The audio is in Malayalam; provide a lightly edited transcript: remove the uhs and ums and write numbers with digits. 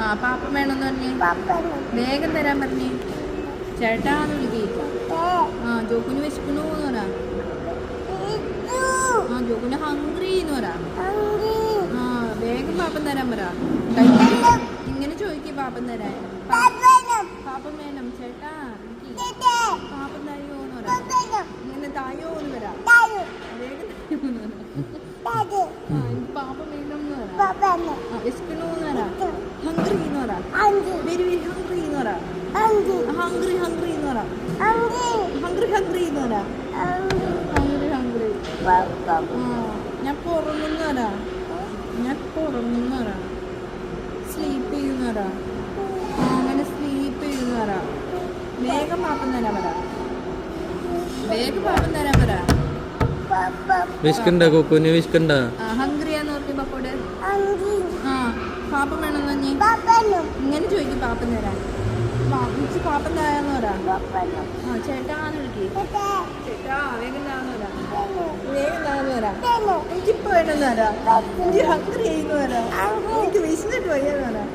ആ പാപ്പ വേണമെന്ന് പറഞ്ഞേ. വേഗം തരാൻ പറഞ്ഞേ. ചേട്ടാന്ന് വിളിക്കേ. ആ ജോക്കുന് വിശക്കണു എന്ന് പറ. ആ ജോക്കുന് ഹംഗ്രി എന്ന് പറ. ആ വേഗം പാപ്പൻ തരാൻ പറ. ഇങ്ങനെ ചോദിക്കേ പാപ്പൻ തരാൻ. പാപ്പൻ വേണം ചേട്ടാ പാപ്പൻ തായോ എന്ന് പറ. ഇങ്ങനെ തായോ എന്ന് പറ. വേഗം തായോന്ന് പറ. പാപ്പൻ വേണം എന്ന് പറ. വിശക്കണു എന്ന് പറ. ഹംഗ്രി എന്ന് പറ. വെരി വെരി ഹംഗ്രി എന്ന് പറ. ഹംഗ്രി ഹംഗ്രി എന്ന് പറ. ഹംഗ്രി ഹംഗ്രി എന്ന് പറ. Hungry hungry. ഞാൻ ഉറങ്ങുന്ന പറ. ഞാൻ ഉറങ്ങുന്ന പറ. സ്ലീപ്പ് ചെയ്യുന്ന പറ. അങ്ങനെ സ്ലീപ്പ് ചെയ്യുന്ന പറ. വേഗം പാപ്പൻ തരാൻ പറ. വേഗം പാപ്പൻ തരാൻ പറ. വിശക്കണ്ട കൊക്കുന് വിശക്കണ്ട. ഹംഗ്രിയാന്ന് പറഞ്ഞു പപ്പോട്. ആ പാപ്പൻ വേണമെന്ന് പറഞ്ഞേ. ഇങ്ങനെ ചോദിക്കും പാപ്പൻ തരാൻ. പാപ്പൻ തരാന്ന് പറ. ആ ചേട്ടാന്ന് വിളിക്കേ. ചേട്ടാ വേഗം താന്ന് പറ. വേഗം താന്ന് പറ. എനിക്കിപ്പോ വേണമെന്ന് പറ. എനിക്ക് ഹംഗ്രി ചെയ്യുന്നു പറ. എനിക്ക് വിശന്നിട്ട് വയ്യാന്ന് പറ.